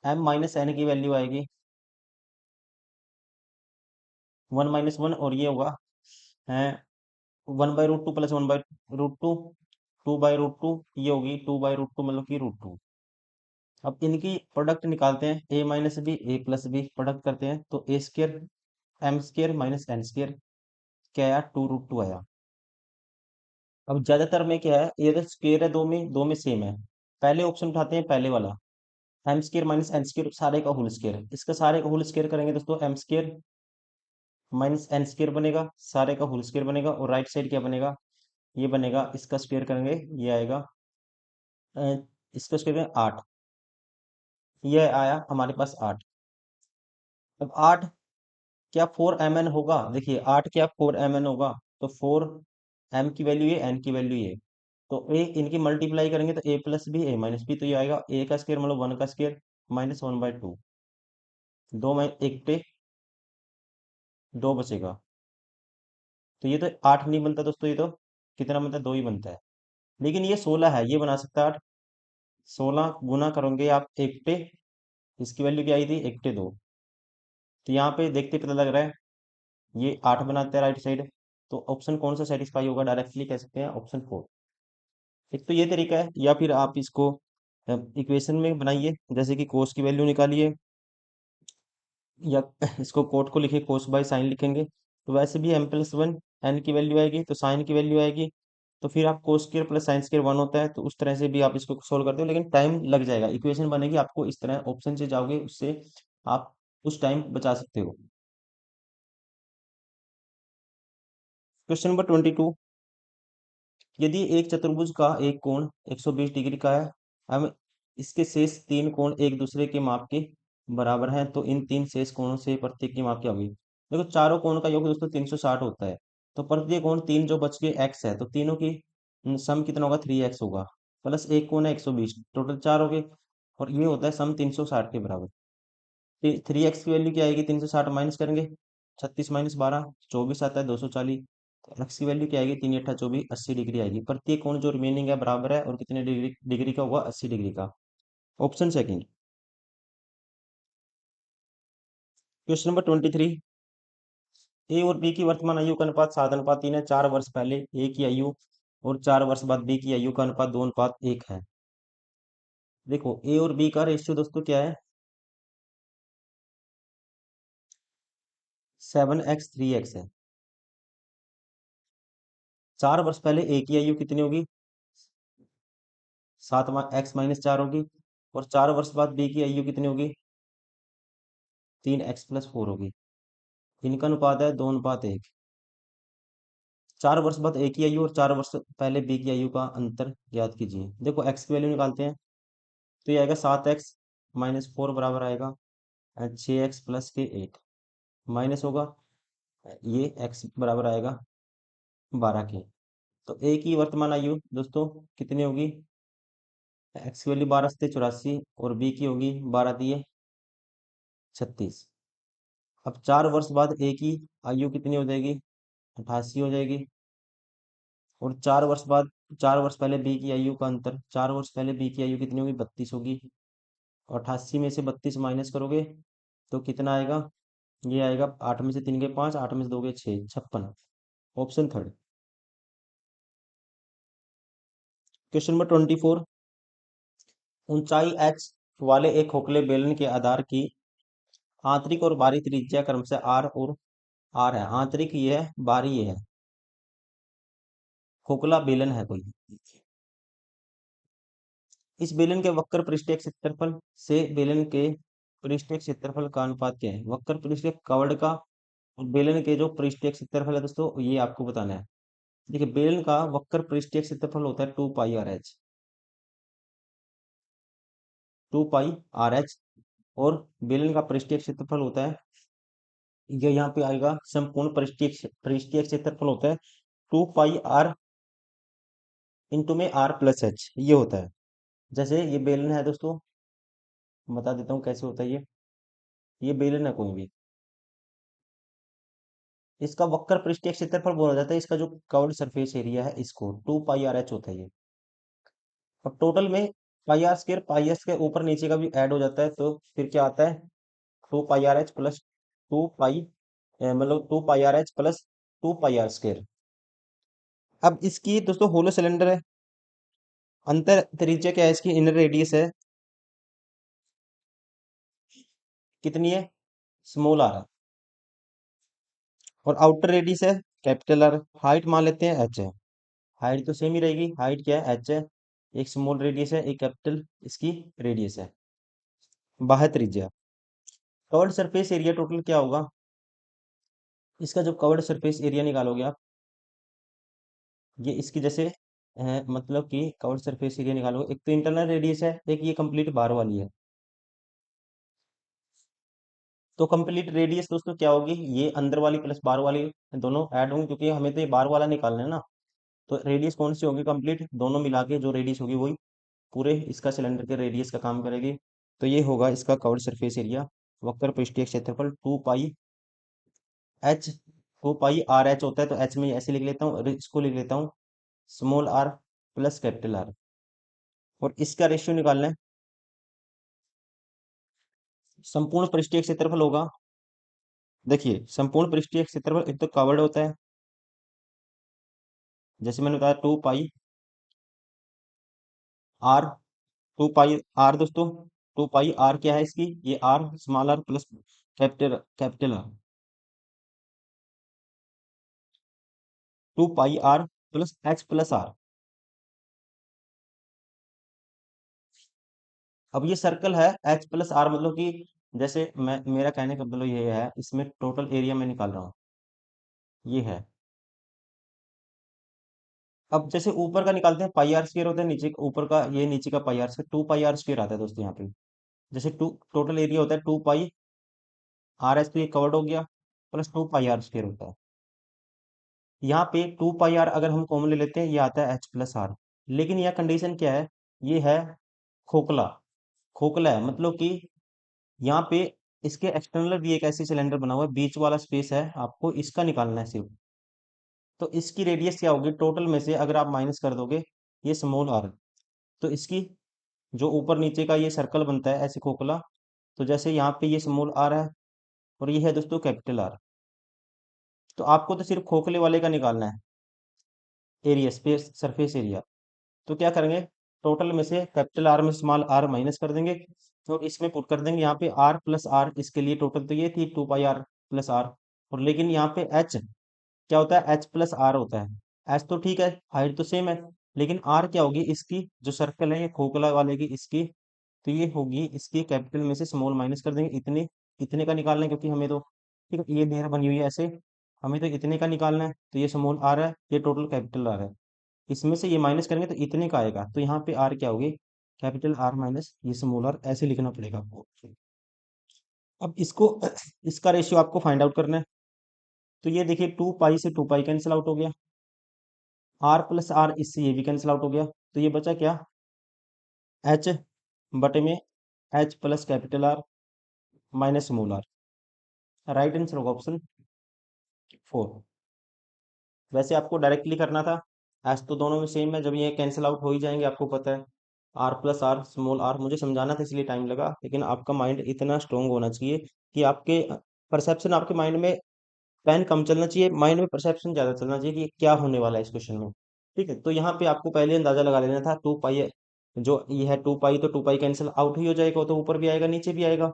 m माइनस n की वैल्यू आएगी 1 - 1, और ये होगा 1/√2 प्लस 1/√2, 2/√2, ये होगी 2/√2 मतलब कि √2। अब इनकी प्रोडक्ट निकालते हैं, a minus B A plus B, product करते हैं तो a² m² माइनस n² क्या आया 2√2 आया। अब ज्यादातर में क्या है, ये तो स्क्वायर है, दो में सेम है। पहले ऑप्शन उठाते हैं, पहले वाला m² माइनस n² सारे का होल स्क्वायर, इसका सारे का होल स्क्वायर करेंगे दोस्तों m² माइनस n² बनेगा, सारे का होल स्क्वायर बनेगा, और राइट साइड क्या बनेगा, ये बनेगा, इसका स्क्वायर करेंगे ये आएगा अ, इसका स्क्वायर 8, ये आया हमारे पास 8। अब 8 क्या 4mn होगा, देखिए 8 क्या 4mn होगा, तो 4m की वैल्यू ये, n की वैल्यू ये, तो ए इनकी मल्टीप्लाई करेंगे तो a plus B A minus B, तो ये आएगा a का स्क्वायर मतलब 1 का स्क्वायर माइनस 1/2, दो में एक पे दो बचेगा, तो ये तो 8 नहीं बनता दोस्तों, ये तो कितना बनता है 2 ही बनता है। लेकिन ये 16 है, ये बना सकता है 8। 16 गुना करोगे आप एक पे, इसकी वैल्यू क्या आई थी 1/2, तो यहाँ पे देखते पता लग रहा है ये 8 बनाता है राइट साइड। तो ऑप्शन कौन सा सेटिस्फाई होगा, डायरेक्टली कह सकते हैं ऑप्शन 4। एक तो ये तरीका है, या फिर आप इसको इक्वेशन में बनाइए, जैसे कि कोस की वैल्यू निकालिए, या इसको कोट को लिखिए, कोस बाय साइन लिखेंगे, तो वैसे भी m+1 n की वैल्यू आएगी तो साइन की वैल्यू आएगी, तो फिर आप cos square plus sine square 1 होता है, तो उस तरह से भी आप इसको सोल्व करते हो, लेकिन टाइम लग जाएगा। इक्वेशन बनेगी आपको इस तरह, ऑप्शन से जाओगे उससे आप उस टाइम बचा सकते हो। क्वेश्चन नंबर 22, यदि एक चतुर्भुज का एक कोण 120 डिग्री का है, हम इसके शेष तीन कोण एक दूसरे के माप के बराबर हैं, तो इन तीन शेष कोणों से प्रत्येक की माप क्या होगी? देखो चारों कोण का योग दोस्तों 360 होता है, तो प्रत्येक कोण तीन जो बच के x है, तो तीनों की सम कितना होगा? 3x होगा, प्लस एक कोण है 120, टोटल चार हो गए, और ये होता है सम 360 के बराबर। 3x की वैल्यू क्या आएगी? 360 माइनस करेंगे, 36 माइनस 12, 24 आता है 240। तो एक्स की वैल्यू क्या आएगी? 3 × 8 = 24, 80 डिग्री आएगी। प्रत्येक कोण जो रिमेनिंग है बराबर है, और कितने डिग्री डिग्री का होगा? 80 डिग्री का। Option second. क्वेश्चन नंबर 23, ए और बी की वर्तमान आयु का अनुपात 7:3 है। 4 वर्ष पहले ए की आयु और 4 वर्ष बाद बी की आयु का अनुपात 2:1 है। देखो ए और बी का रेशियो दोस्तों क्या है? 7x 3x है। 4 वर्ष पहले ए की आयु कितनी होगी? 7x - 4 होगी, और 4 वर्ष बाद बी की आयु कितनी होगी? 3x + 4 होगी। इनका अनुपात है 2:1। 4 वर्ष बाद ए की आयु और 4 वर्ष पहले बी की आयु का अंतर ज्ञात कीजिए। देखो एक्स की वैल्यू निकालते हैं, तो ये आएगा 7x - 4 बराबर आएगा 6x + 8, माइनस होगा ये x बराबर आएगा 12 के। तो ए की वर्तमान आयु दोस्तों कितनी होगी? एक्स की वैल्यू 12 से 84, और बी की होगी 12 दिए 36। अब 4 वर्ष बाद ए की आयु कितनी हो जाएगी? 88 हो जाएगी, और 4 वर्ष बाद 4 वर्ष पहले बी की आयु का अंतर, 4 वर्ष पहले बी की आयु कितनी होगी? 32 होगी, और 88 में से 32 माइनस करोगे तो कितना आएगा? ये आएगा 8 में से 3 गए 5, 8 में से 2 गए 6, 56। Option third. क्वेश्चन नंबर 24, ऊंचाई h वाले एक खोखले बेलन के आधार की आंतरिक और बाहरी त्रिज्या क्रमशः r और r है। आंतरिक ये है, बाहरी ये है। खोखला बेलन है कोई। इस बेलन के वक्र पृष्ठीय क्षेत्रफल से बेलन के पृष्ठीय क्षेत्रफल का अनुपात क्या है? वक्र पृष्ठीय कवड़ का और बेलन के जो पृष्ठीय क्षेत्रफल है दोस्तों, ये आपको बताना है। देखिए बेलन का वक्र पृष्ठीय क्षेत्रफल होता है 2πRh, 2πRh, और बेलन का पृष्ठीय क्षेत्रफल होता है, ये यहाँ पे आएगा, संपूर्ण पृष्ठीय क्षेत्रफल होता है 2πr इंटू में r+h, ये होता है। जैसे ये बेलन है दोस्तों, बता देता हूँ कैसे होता है ये बेलन है कोई भी, इसका वक्र पृष्ठीय क्षेत्रफल बोला जाता है, इसका जो कर्व्ड सरफेस एरिया है इसको 2πRh होता है ये। अब टोटल में पाई आर के ऊपर नीचे का भी ऐड हो जाता है, तो फिर क्या आता है? 2πRh प्लस 2 पाई, मतलब 2πRh प्लस 2πr²। अब इसकी दोस्तों होलो सिलेंडर है, अंतर त्रिज्या क्या है? इसकी इनर रेडियस है कितनी है? स्मॉल आर, और आउटर रेडियस है कैपिटल आर। हाइट मान लेते हैं एच है, हाइट तो सेम ही रहेगी, हाइट क्या है? एच है। एक स्मॉल रेडियस है, एक कैपिटल इसकी रेडियस है। बाह्य त्रिज्या, कवर्ड सरफेस एरिया टोटल क्या होगा? इसका जो कवर्ड सरफेस एरिया निकालोगे आप, ये इसकी जैसे मतलब कि कवर्ड सरफेस एरिया निकालोगे, एक तो इंटरनल रेडियस है, एक ये कंप्लीट बाहर वाली है। तो कंप्लीट रेडियस दोस्तों क्या होगी? ये अंदर वाली प्लस बाहर वाली दोनों ऐड होंगे, क्योंकि हमें तो ये बाहर वाला निकालना है ना। तो रेडियस कौन सी होगी? कंप्लीट दोनों मिला के जो रेडियस होगी वही पूरे इसका सिलेंडर के रेडियस का काम करेगी। तो ये होगा इसका कवर्ड सरफेस एरिया, वक्र पृष्ठीय क्षेत्रफल 2πH, 2πRh होता है, तो h में ऐसे लिख लेता हूँ, और इसको लिख लेता हूँ small r plus capital are, और इसका रेशियो निकालना है। संपूर्ण पृष्ठीय क्षेत्रफल होगा, देखिए संपूर्ण पृष्ठीय क्षेत्रफल एक तो कवर्ड होता है, जैसे मैंने बताया 2πr, 2πr दोस्तों, 2πr क्या है इसकी? ये r small r plus capital capital R, 2πr plus h plus R. अब ये सर्कल है h प्लस आर, मतलब कि जैसे मैं मेरा कहने का मतलब ये है, इसमें टोटल एरिया मैं निकाल रहा हूँ, ये है। अब जैसे ऊपर का निकालते हैं, पाई आर स्क्वायर होता है, नीचे ऊपर का ये नीचे का pi R square, 2 pi R square आता है दोस्तों यहाँ पे। जैसे टू टोटल एरिया होता है 2 पाई आर एस, तो ये कवर्ड हो गया, प्लस 2 पाई आर स्क्वायर होता है। यहाँ पे 2 पाई आर अगर हम कॉमन ले लेते हैं, ये आता है H+R। लेकिन यह कंडीशन क्या है, ये है खोखला। खोखला है मतलब कि यहाँ पे इसके एक्सटर्नल भी एक ऐसी सिलेंडर बना हुआ है, बीच वाला स्पेस है, आपको इसका निकालना है सिर्फ। तो इसकी रेडियस क्या होगी टोटल में से, अगर आप माइनस कर दोगे ये स्मॉल आर, तो इसकी जो ऊपर नीचे का ये सर्कल बनता है ऐसे खोखला, तो जैसे यहाँ पे ये स्मॉल आर है और ये है दोस्तों कैपिटल आर। तो आपको तो सिर्फ खोखले वाले का निकालना है एरिया, स्पेस सरफेस एरिया। तो क्या करेंगे, टोटल में से कैपिटल आर में स्मॉल आर माइनस कर देंगे, तो इसमें पुट कर देंगे यहाँ पे R+R, इसके लिए टोटल तो ये थी 2 पाई R+R। और लेकिन यहाँ पे एच क्या होता है, H+R होता है। एच तो ठीक है, हाइट तो सेम है, लेकिन आर क्या होगी, इसकी जो सर्कल है ये खोखला वाले की इसकी, तो ये होगी इसकी कैपिटल में से स्मॉल माइनस कर देंगे, इतने इतने का निकालना है, क्योंकि हमें तो ठीक है ये लेयर बनी हुई है ऐसे, हमें तो इतने का निकालना है, तो ये स्मॉल आर है, ये टोटल कैपिटल आर है। इसमें से ये माइनस करेंगे तो इतने का आएगा, तो यहाँ पे आर क्या होगी, कैपिटल आर माइनस ये स्मॉल आर, ऐसे लिखना पड़ेगा आपको। अब इसको इसका रेशियो आपको फाइंड आउट करना है। तो ये देखिए 2 पाई से 2 पाई कैंसिल आउट हो गया, R+R इससे ये भी कैंसिल आउट हो गया, तो ये बचा क्या, H बटे में H plus capital R minus small R. Right answer होगा ऑप्शन 4। वैसे आपको डायरेक्टली करना था, एच तो दोनों में सेम है, जब ये कैंसिल आउट हो ही जाएंगे आपको पता है, R+R स्मॉल आर, मुझे समझाना था इसलिए टाइम लगा, लेकिन आपका माइंड इतना स्ट्रोंग होना चाहिए कि आपके परसेप्शन, आपके माइंड में पेन कम चलना चाहिए, माइंड में परसेप्शन ज्यादा चलना चाहिए कि क्या होने वाला है इस क्वेश्चन में। ठीक है, तो यहाँ पे आपको पहले अंदाजा लगा लेना था, 2 पाई है, जो ये है 2 पाई, तो 2 पाई कैंसिल आउट ही हो जाएगा, तो ऊपर भी आएगा नीचे भी आएगा।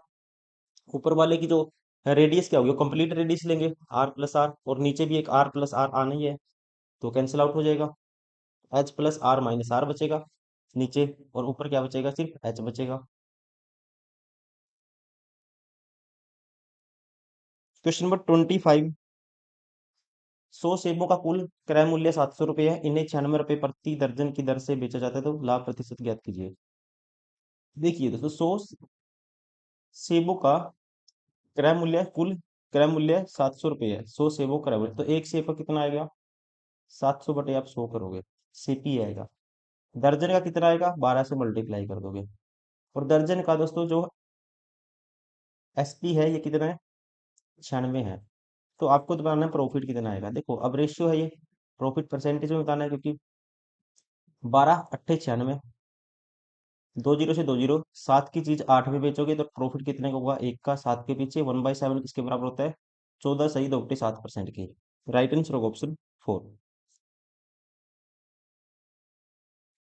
ऊपर वाले की जो रेडियस क्या होगी, कंप्लीट रेडियस लेंगे R+R, और नीचे भी एक R+R आना ही है, तो कैंसिल आउट हो जाएगा, H+R माइनस आर बचेगा नीचे, और ऊपर क्या बचेगा, सिर्फ H बचेगा। Question number 25। 100 सेबों का कुल क्रय मूल्य 700 रुपये है, इन्हें 96 रुपये प्रति दर्जन की दर से बेचा जाता है, तो लाभ प्रतिशत ज्ञात कीजिए। देखिए दोस्तों, 100 सेबों का क्रय मूल्य, कुल क्रय मूल्य 700 रुपये है, 100 सेबों का क्रय मूल्य, तो एक सेब का कितना आएगा, 700 बटे आप 100 करोगे, सीपी आएगा। दर्जन का कितना आएगा, 12 से मल्टीप्लाई कर दोगे, और दर्जन का दोस्तों जो एसपी है ये कितना है, 96 है। तो आपको तो बताना है प्रॉफिट कितना आएगा, देखो अब रेशियो है ये, प्रॉफिट परसेंटेज में बताना है, क्योंकि 12 × 96, 2 जीरो से 2 जीरो, 7 की चीज 8 में बेचोगे तो प्रॉफिट कितने का होगा, एक का 7 के पीछे, 1/7 किसके बराबर होता है, 14 सही 2 बटे 7% की। राइट आंसर होगा ऑप्शन 4।